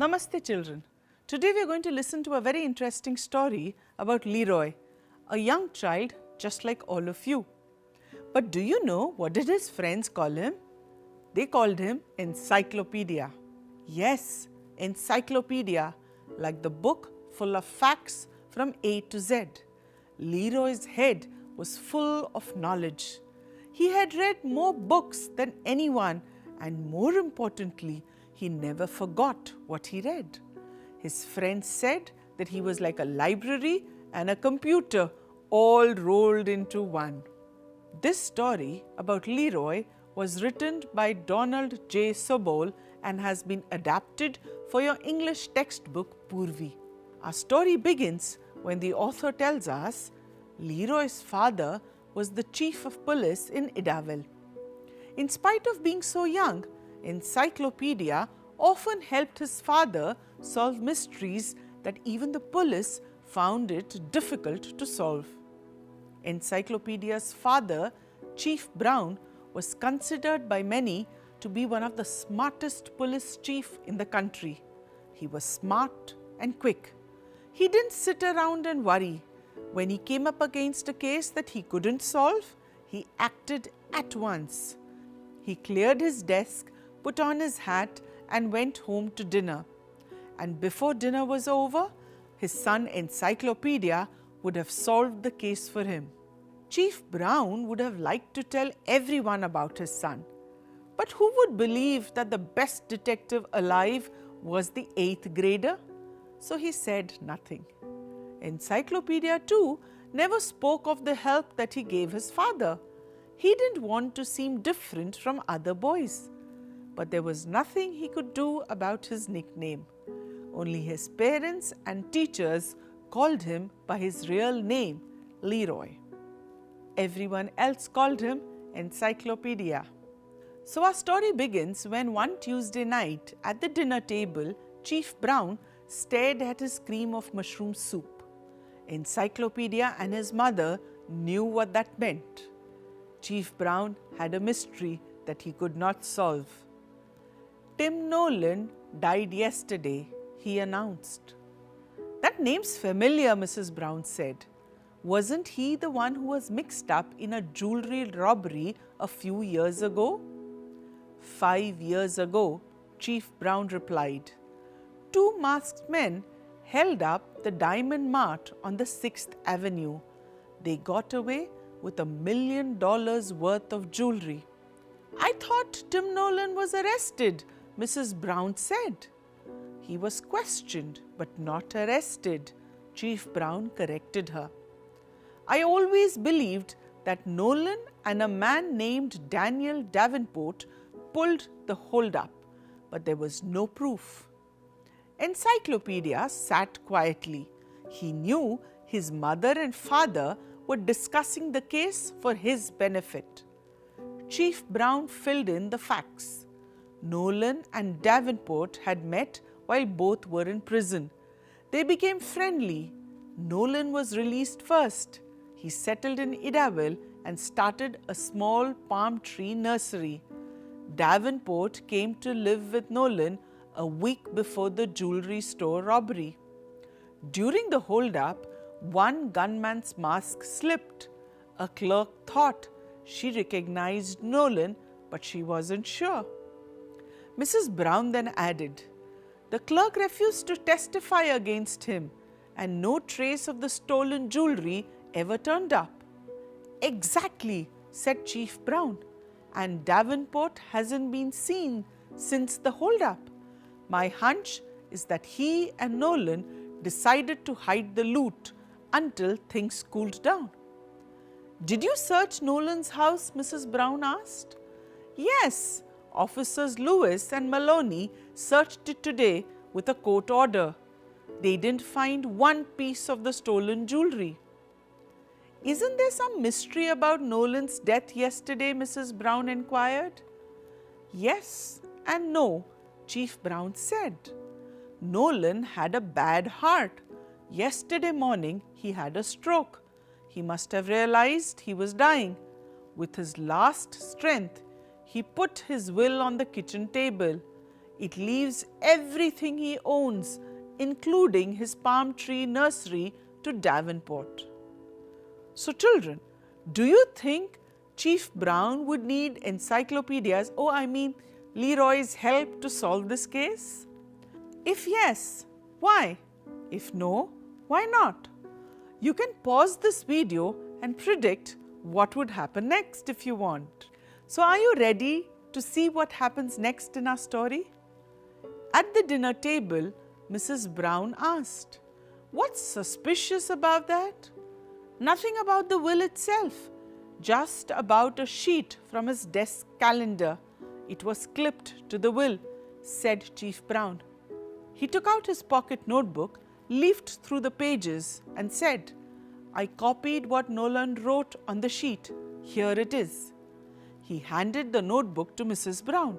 Namaste children. Today we are going to listen to a very interesting story about Leroy, a young child just like all of you. But do you know what did his friends call him? They called him Encyclopedia. Yes, Encyclopedia, like the book full of facts from A to Z. Leroy's head was full of knowledge. He had read more books than anyone, and more importantly, he never forgot what he read. His friends said that he was like a library and a computer all rolled into one. This story about Leroy was written by Donald J. Sobol and has been adapted for your English textbook Poorvi. Our story begins when the author tells us Leroy's father was the chief of police in Idaville. In spite of being so young, Encyclopedia often helped his father solve mysteries that even the police found it difficult to solve. Encyclopedia's father, Chief Brown, was considered by many to be one of the smartest police chiefs in the country. He was smart and quick. He didn't sit around and worry. When he came up against a case that he couldn't solve, he acted at once. He cleared his desk, put on his hat, and went home to dinner. And before dinner was over, his son Encyclopedia would have solved the case for him. Chief Brown would have liked to tell everyone about his son. But who would believe that the best detective alive was the 8th grader? So he said nothing. Encyclopedia too never spoke of the help that he gave his father. He didn't want to seem different from other boys. But there was nothing he could do about his nickname. Only his parents and teachers called him by his real name, Leroy. Everyone else called him Encyclopedia. So our story begins when one Tuesday night at the dinner table, Chief Brown stared at his cream of mushroom soup. Encyclopedia and his mother knew what that meant. Chief Brown had a mystery that he could not solve. Tim Nolan died yesterday, he announced. That name's familiar, Mrs. Brown said. Wasn't he the one who was mixed up in a jewelry robbery a few years ago? 5 years ago, Chief Brown replied. 2 masked men held up the Diamond Mart on the 6th Avenue. They got away with $1 million worth of jewelry. I thought Tim Nolan was arrested, Mrs. Brown said. He was questioned but not arrested, Chief Brown corrected her. I always believed that Nolan and a man named Daniel Davenport pulled the hold-up, but there was no proof. Encyclopedia sat quietly. He knew his mother and father were discussing the case for his benefit. Chief Brown filled in the facts. Nolan and Davenport had met while both were in prison. They became friendly. Nolan was released first. He settled in Idaville and started a small palm tree nursery. Davenport came to live with Nolan a week before the jewelry store robbery. During the hold-up, one gunman's mask slipped. A clerk thought she recognized Nolan, but she wasn't sure. Mrs. Brown then added, the clerk refused to testify against him, and no trace of the stolen jewelry ever turned up. Exactly, said Chief Brown, and Davenport hasn't been seen since the hold-up. My hunch is that he and Nolan decided to hide the loot until things cooled down. Did you search Nolan's house? Mrs. Brown asked. Yes, Officers Lewis and Maloney searched it today with a court order. They didn't find one piece of the stolen jewelry. Isn't there some mystery about Nolan's death yesterday? Mrs. Brown inquired. Yes and no, Chief Brown said. Nolan had a bad heart. Yesterday morning, he had a stroke. He must have realized he was dying. With his last strength, he put his will on the kitchen table. It leaves everything he owns, including his palm tree nursery, to Davenport. So children, do you think Chief Brown would need encyclopedias, Leroy's help to solve this case? If yes, why? If no, why not? You can pause this video and predict what would happen next if you want. So are you ready to see what happens next in our story? At the dinner table, Mrs. Brown asked, "What's suspicious about that?" "Nothing about the will itself, just about a sheet from his desk calendar. It was clipped to the will," said Chief Brown. He took out his pocket notebook, leafed through the pages and said, "I copied what Nolan wrote on the sheet. Here it is." He handed the notebook to Mrs. Brown.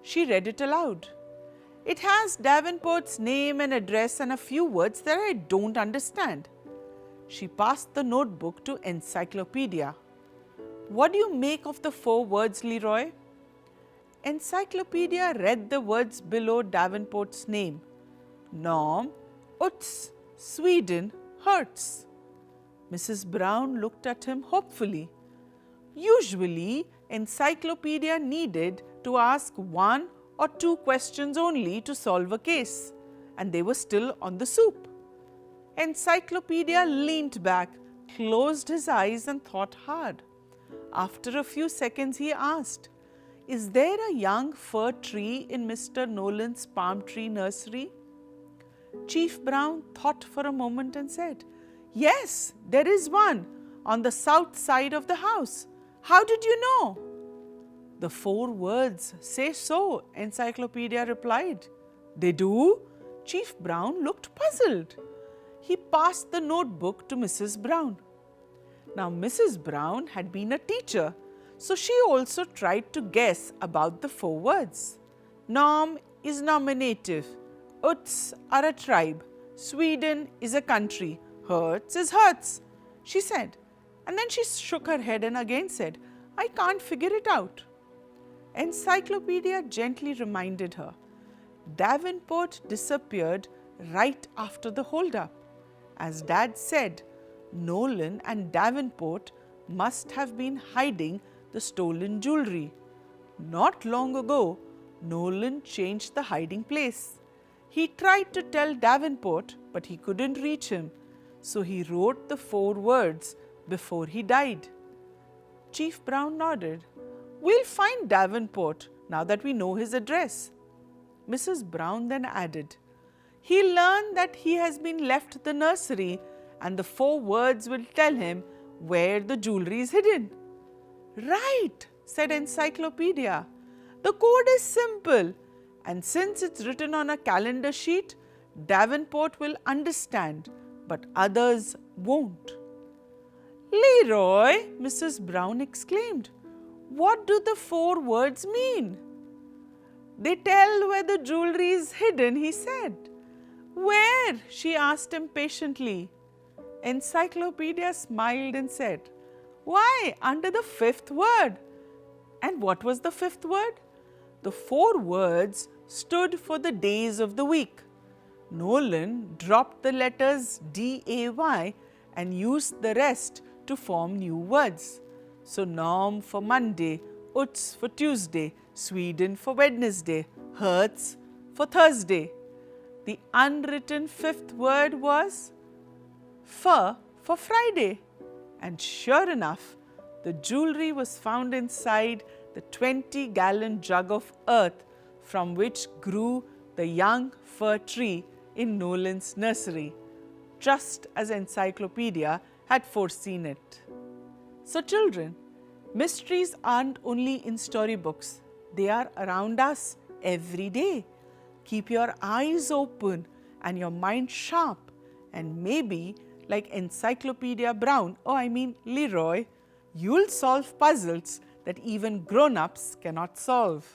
She read it aloud. "It has Davenport's name and address and a few words that I don't understand." She passed the notebook to Encyclopedia. "What do you make of the 4 words, Leroy?" Encyclopedia read the words below Davenport's name. Norm, Utz, Sweden, Hertz. Mrs. Brown looked at him hopefully. Usually, Encyclopedia needed to ask 1 or 2 questions only to solve a case, and they were still on the soup. Encyclopedia leaned back, closed his eyes and thought hard. After a few seconds he asked, "Is there a young fir tree in Mr. Nolan's palm tree nursery?" Chief Brown thought for a moment and said, "Yes, there is one on the south side of the house. How did you know?" "The 4 words say so," Encyclopedia replied. "They do?" Chief Brown looked puzzled. He passed the notebook to Mrs. Brown. Now Mrs. Brown had been a teacher, so she also tried to guess about the 4 words. Norm is nominative, Utz are a tribe, Sweden is a country, Hertz is Hertz, she said. And then she shook her head and again said, "I can't figure it out." Encyclopedia gently reminded her. Davenport disappeared right after the hold-up. As Dad said, Nolan and Davenport must have been hiding the stolen jewelry. Not long ago, Nolan changed the hiding place. He tried to tell Davenport, but he couldn't reach him, so he wrote the 4 words before he died. Chief Brown nodded. "We'll find Davenport now that we know his address." Mrs. Brown then added, "He learned that he has been left the nursery and the 4 words will tell him where the jewelry is hidden." "Right," said Encyclopedia. "The code is simple, and since it's written on a calendar sheet, Davenport will understand, but others won't." "Leroy," Mrs. Brown exclaimed, "what do the 4 words mean?" "They tell where the jewelry is hidden," he said. "Where?" she asked impatiently. Encyclopedia smiled and said, "Why, under the 5th word." And what was the 5th word? The 4 words stood for the days of the week. Nolan dropped the letters D-A-Y and used the rest to form new words. So Norm for Monday, Utz for Tuesday, Sweden for Wednesday, Hertz for Thursday. The unwritten 5th word was fur for Friday. And sure enough, the jewelry was found inside the 20-gallon jug of earth from which grew the young fir tree in Nolan's nursery, just as Encyclopedia had foreseen it. So children, mysteries aren't only in storybooks, they are around us every day. Keep your eyes open and your mind sharp, and maybe like Encyclopedia Brown, Leroy, you'll solve puzzles that even grown-ups cannot solve.